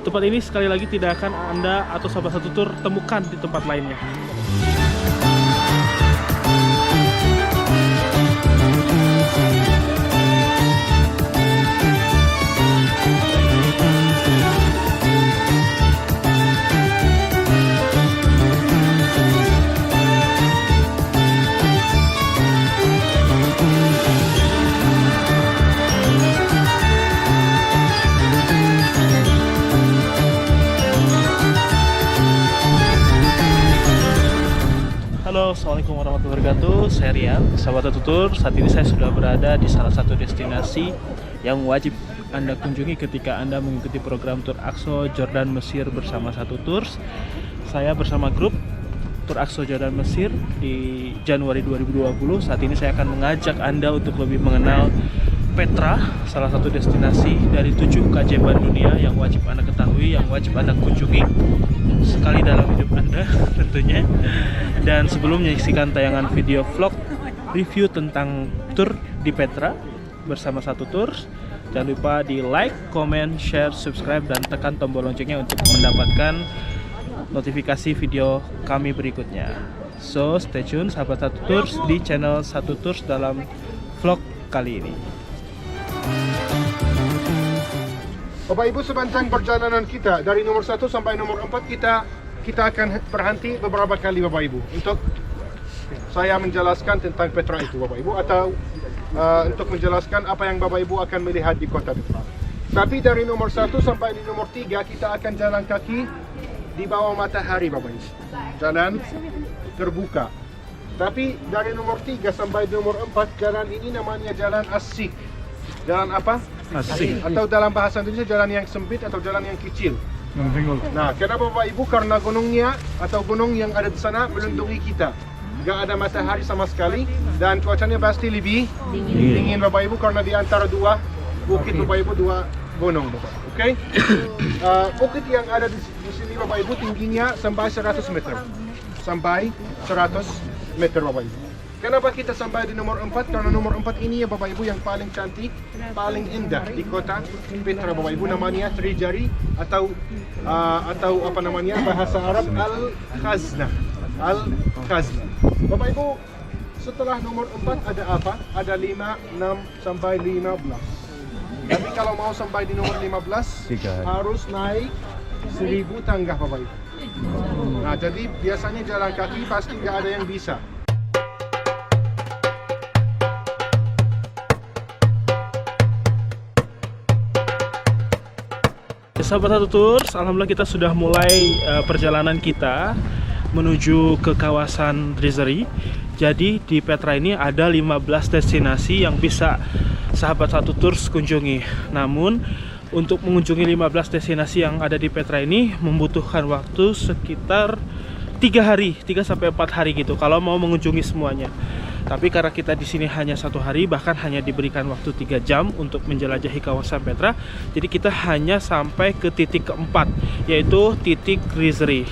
Tempat ini sekali lagi tidak akan Anda atau sahabat satu tur temukan di tempat lainnya. Halo, assalamualaikum warahmatullahi wabarakatuh. Saya Rian, sahabat satu tur. Saat ini saya sudah berada di salah satu destinasi yang wajib Anda kunjungi ketika Anda mengikuti program Tur Aqsa Jordan Mesir bersama Satu Tours. Saya bersama grup Tur Aqsa Jordan Mesir di Januari 2020. Saat ini saya akan mengajak Anda untuk lebih mengenal Petra, salah satu destinasi dari 7 keajaiban dunia yang wajib Anda ketahui, yang wajib Anda kunjungi sekali dalam hidup Anda tentunya. Dan sebelum menyaksikan tayangan video vlog review tentang tur di Petra bersama Satu Tours, jangan lupa di like, comment, share, subscribe, dan tekan tombol loncengnya untuk mendapatkan notifikasi video kami berikutnya. So stay tune sahabat Satu Tours di channel Satu Tours dalam vlog kali ini. Bapak Ibu, sepanjang perjalanan kita dari nomor 1 sampai nomor 4 kita akan berhenti beberapa kali Bapak Ibu untuk saya menjelaskan tentang Petra itu Bapak Ibu, atau untuk menjelaskan apa yang Bapak Ibu akan melihat di kota Petra. Tapi dari nomor 1 sampai di nomor 3 kita akan jalan kaki di bawah matahari Bapak Ibu. Jalan terbuka. Tapi dari nomor 3 sampai nomor 4 jalan ini namanya jalan asik. Jalan apa? Asik. Atau dalam bahasa Indonesia jalan yang sempit atau jalan yang kecil. Nah, kenapa Bapak Ibu? Karena gunungnya atau gunung yang ada di sana melindungi kita. Gak ada matahari sama sekali dan cuacanya pasti lebih dingin Bapak Ibu, karena di antara dua bukit Bapak Ibu, dua gunung Bapak. Oke? Bukit yang ada di sini Bapak Ibu tingginya sampai 100 meter. Sampai 100 meter Bapak Ibu. Kenapa kita sampai di nomor 4? Karena nomor 4 ini ya Bapak Ibu yang paling cantik, paling indah di kota Petra Bapak Ibu, namanya Trijari atau apa namanya bahasa Arab Al-Khazna. Al-Khazna. Bapak Ibu, setelah nomor 4 ada apa? Ada 5, 6 sampai 15. Tapi kalau mau sampai di nomor 15 harus naik 1000 tangga Bapak Ibu. Nah, jadi biasanya jalan kaki pasti nggak ada yang bisa. Sahabat Satu Tours, alhamdulillah kita sudah mulai perjalanan kita menuju ke kawasan Trijari. Jadi di Petra ini ada 15 destinasi yang bisa sahabat Satu Tours kunjungi. Namun untuk mengunjungi 15 destinasi yang ada di Petra ini membutuhkan waktu sekitar 3 sampai 4 hari gitu kalau mau mengunjungi semuanya. Tapi karena kita di sini hanya 1 hari, bahkan hanya diberikan waktu 3 jam untuk menjelajahi kawasan Petra, jadi kita hanya sampai ke titik keempat, yaitu titik Trijari.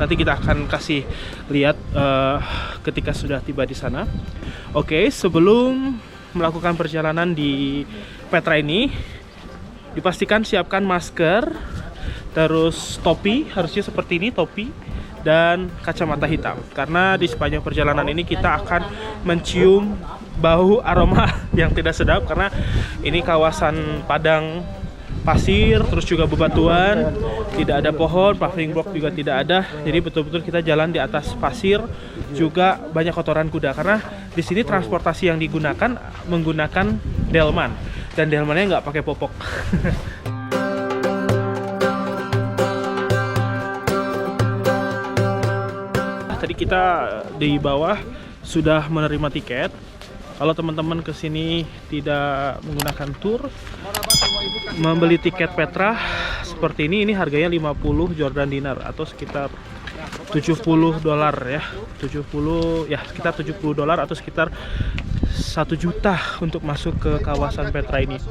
Nanti kita akan kasih lihat ketika sudah tiba di sana. Oke, sebelum melakukan perjalanan di Petra ini, dipastikan siapkan masker, terus topi, harusnya seperti ini topi, dan kacamata hitam, karena di sepanjang perjalanan ini kita akan mencium bau aroma yang tidak sedap, karena ini kawasan padang pasir, terus juga bebatuan, tidak ada pohon, paving block juga tidak ada, jadi betul-betul kita jalan di atas pasir, juga banyak kotoran kuda, karena di sini transportasi yang digunakan menggunakan delman, dan delmannya nggak pakai popok. Tadi kita di bawah sudah menerima tiket. Kalau teman-teman kesini tidak menggunakan tur, membeli tiket Petra seperti ini harganya 50 Jordan dinar atau sekitar $70 ya. 70 ya, sekitar $70 atau sekitar 1 juta untuk masuk ke kawasan Petra ini.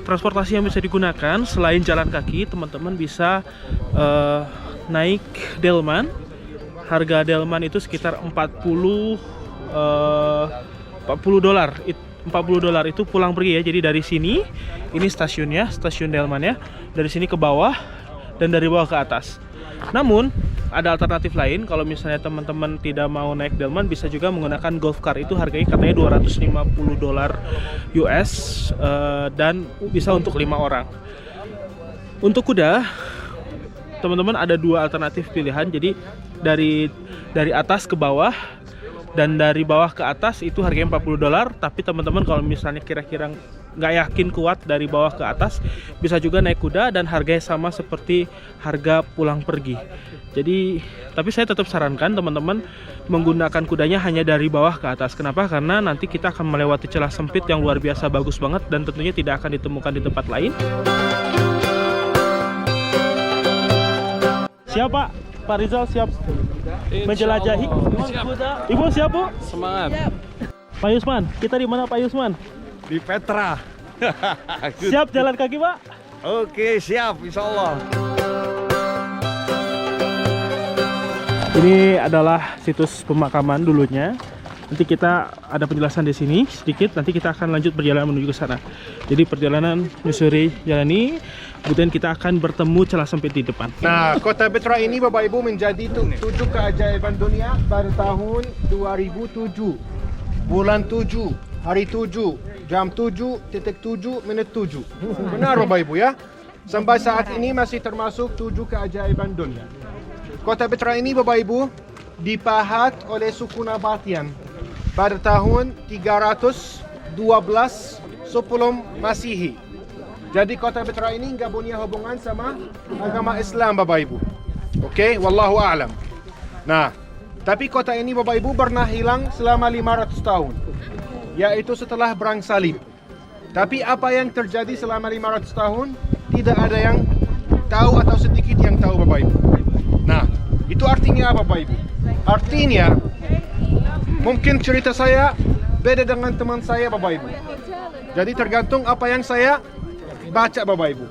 Transportasi yang bisa digunakan selain jalan kaki, teman-teman bisa naik delman. Harga delman itu sekitar $40 itu pulang pergi ya. Jadi dari sini, ini stasiunnya, stasiun delmannya. Dari sini ke bawah dan dari bawah ke atas. Namun ada alternatif lain, kalau misalnya teman-teman tidak mau naik delman, bisa juga menggunakan golf car. Itu harganya katanya $250 US dan bisa untuk 5 orang. Untuk kuda, teman-teman ada 2 alternatif pilihan. Jadi dari atas ke bawah dan dari bawah ke atas itu harganya $40. Tapi teman-teman kalau misalnya kira-kira nggak yakin kuat dari bawah ke atas, bisa juga naik kuda dan harganya sama seperti harga pulang pergi. Jadi, tapi saya tetap sarankan teman-teman menggunakan kudanya hanya dari bawah ke atas. Kenapa? Karena nanti kita akan melewati celah sempit yang luar biasa bagus banget dan tentunya tidak akan ditemukan di tempat lain. Siap Pak? Pak Rizal siap menjelajahi? Ibu siap Bu? Semangat. Pak Yusman, kita di mana Pak Yusman? Di Petra. Siap jalan kaki Pak? Oke, siap, insya Allah. Ini adalah situs pemakaman dulunya. Nanti kita ada penjelasan di sini sedikit. Nanti kita akan lanjut perjalanan menuju ke sana. Jadi perjalanan menyusuri jalan ini, kemudian kita akan bertemu celah sempit di depan. Nah, kota Petra ini Bapak Ibu menjadi 7 keajaiban dunia pada tahun 2007. Bulan 7, hari 7, jam 7.7 menit 7. Benar Bapak Ibu ya? Sampai saat ini masih termasuk 7 keajaiban dunia. Kota Petra ini Bapak Ibu dipahat oleh suku Nabataean pada tahun 312 sebelum Masehi. Jadi kota Petra ini nggak punya hubungan sama agama Islam Bapak Ibu. Oke, wallahu a'lam. Nah, tapi kota ini Bapak Ibu pernah hilang selama 500 tahun, yaitu setelah Perang Salib. Tapi apa yang terjadi selama 500 tahun tidak ada yang tahu atau sedikit yang tahu Bapak Ibu. Nah, itu artinya apa Bapak Ibu? Artinya mungkin cerita saya beda dengan teman saya Bapak Ibu. Jadi tergantung apa yang saya baca Bapak Ibu.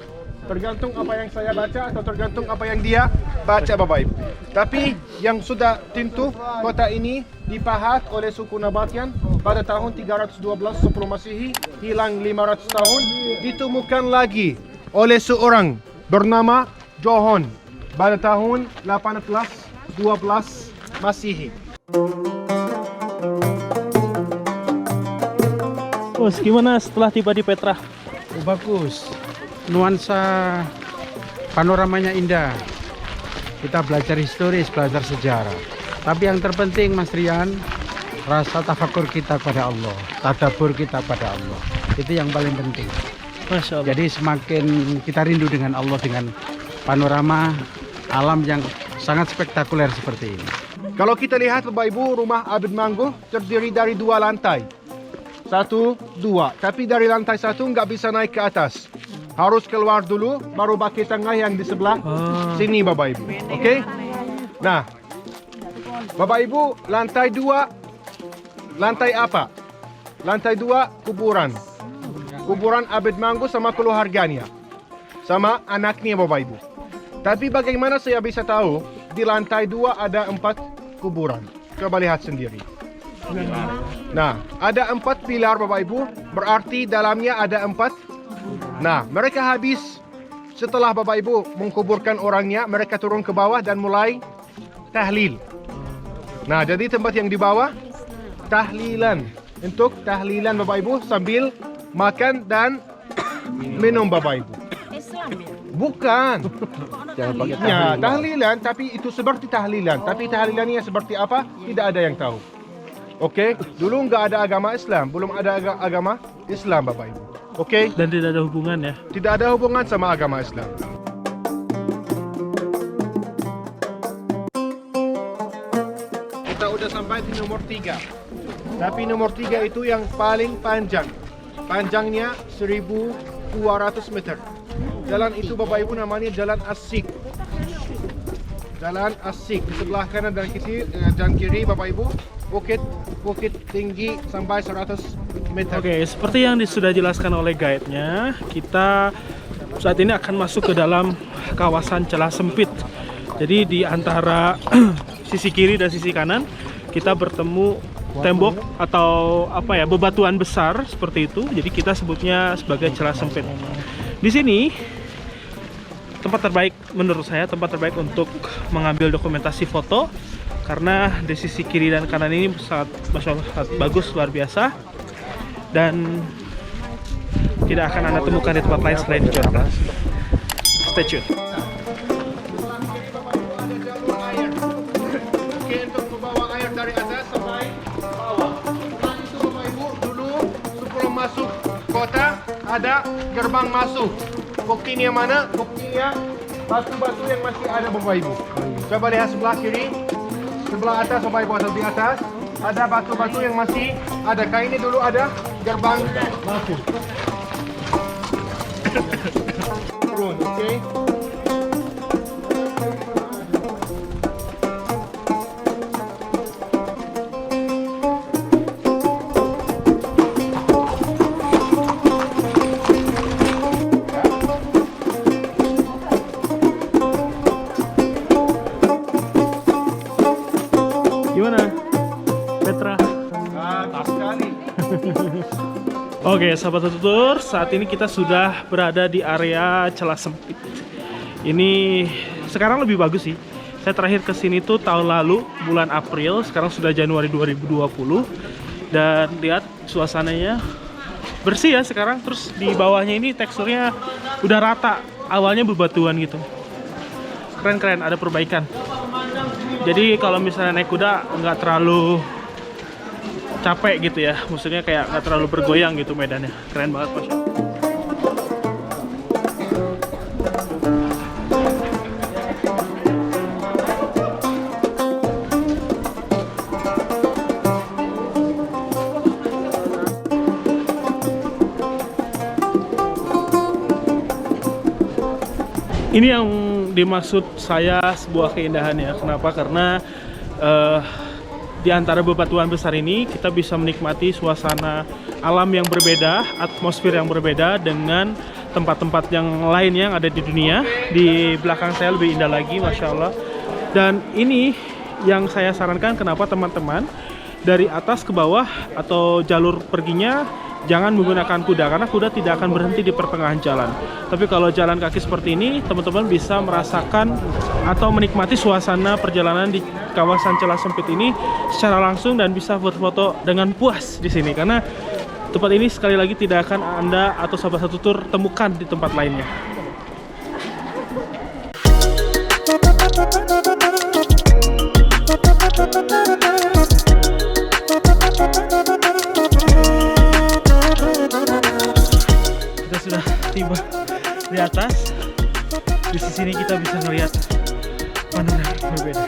Tergantung apa yang saya baca atau tergantung apa yang dia baca Bapak Ibu. Tapi yang sudah tentu kota ini dipahat oleh suku Nabataean pada tahun 312 sebelum Masehi, hilang 500 tahun, ditemukan lagi oleh seorang bernama John pada tahun 1812 Masehi. Bos, gimana setelah tiba di Petra? Bagus, nuansa panoramanya indah. Kita belajar historis, belajar sejarah. Tapi yang terpenting Mas Rian, rasa tafakur kita pada Allah, tadabbur kita pada Allah. Itu yang paling penting. Masya Allah. Jadi semakin kita rindu dengan Allah dengan panorama alam yang sangat spektakuler seperti ini. Kalau kita lihat Bapak Ibu, rumah Abid Mangguh terdiri dari 2 lantai. 1, 2. Tapi dari lantai 1 nggak bisa naik ke atas. Harus keluar dulu, baru baki tengah yang di sebelah sini Bapak Ibu. Oke? Nah, Bapak Ibu, lantai 2, lantai apa? Lantai 2, kuburan. Kuburan Abid Mangguh sama keluarganya. Sama anaknya Bapak Ibu. Tapi bagaimana saya bisa tahu di lantai 2 ada 4 kuburan? Coba lihat sendiri. Nah, ada 4 pilar Bapak Ibu, berarti dalamnya ada 4. Nah, mereka habis setelah Bapak Ibu mengkuburkan orangnya, mereka turun ke bawah dan mulai tahlil. Nah, jadi tempat yang di bawah tahlilan. Untuk tahlilan Bapak Ibu sambil makan dan minum Bapak Ibu. Bukan. Jangan pakai Ya, tahlilan, tapi itu seperti tahlilan. Tapi tahlilannya seperti apa? Tidak ada yang tahu. Oke, dulu nggak ada agama Islam, belum ada agama Islam Bapak Ibu. Oke, Dan tidak ada hubungan ya? tidak ada hubungan sama agama Islam. Kita udah sampai di nomor 3. Tapi nomor 3 itu yang paling panjang. Panjangnya 1.200 meter. Jalan itu Bapak Ibu namanya Jalan As-Sikh. Jalan As-Sikh. Di sebelah kanan dan kiri Bapak Ibu bukit tinggi sampai 100 meter. Oke, seperti yang sudah dijelaskan oleh guide-nya, kita saat ini akan masuk ke dalam kawasan celah sempit. Jadi di antara sisi kiri dan sisi kanan kita bertemu tembok atau apa ya, bebatuan besar seperti itu. Jadi kita sebutnya sebagai celah sempit. Di sini tempat terbaik menurut saya, tempat terbaik untuk mengambil dokumentasi foto, karena di sisi kiri dan kanan ini sangat, masya Allah, sangat bagus, luar biasa, dan tidak akan Anda temukan di tempat lain selain di Petra. Stay tune. Oke, untuk membawa air dari atas sampai bawah. Nah, itu Bapak Ibu dulu sebelum masuk kota ada gerbang masuk. Buktinya mana? Buktinya batu-batu yang masih ada Bapak Ibu. Coba lihat sebelah kiri, sebelah atas Bapak Ibu, atau di atas ada batu-batu yang masih ada. Kayak ini dulu ada gerbang masuk. Turun, oke? Gimana, Petra? Bagus sekali. Oke, sahabat tutur, saat ini kita sudah berada di area celah sempit. Ini sekarang lebih bagus sih. Saya terakhir ke sini tuh tahun lalu, bulan April, sekarang sudah Januari 2020. Dan lihat suasananya bersih ya sekarang. Terus di bawahnya ini teksturnya udah rata, awalnya bebatuan gitu. Keren-keren, ada perbaikan. Jadi kalau misalnya naik kuda nggak terlalu capek gitu ya, maksudnya kayak nggak terlalu bergoyang gitu medannya. Keren banget Mas. Ini yang dimaksud saya sebuah keindahan ya. Kenapa? Karena di antara bebatuan besar ini kita bisa menikmati suasana alam yang berbeda, atmosfer yang berbeda dengan tempat-tempat yang lain yang ada di dunia. Di belakang saya lebih indah lagi, Masya Allah. Dan ini yang saya sarankan, kenapa teman-teman dari atas ke bawah atau jalur perginya jangan menggunakan kuda, karena kuda tidak akan berhenti di pertengahan jalan. Tapi kalau jalan kaki seperti ini, teman-teman bisa merasakan atau menikmati suasana perjalanan di kawasan celah sempit ini secara langsung dan bisa foto-foto dengan puas di sini. Karena tempat ini sekali lagi tidak akan Anda atau sahabat satu tur temukan di tempat lainnya. Kita sudah tiba di atas. Di sini kita bisa melihat panorama berbeda.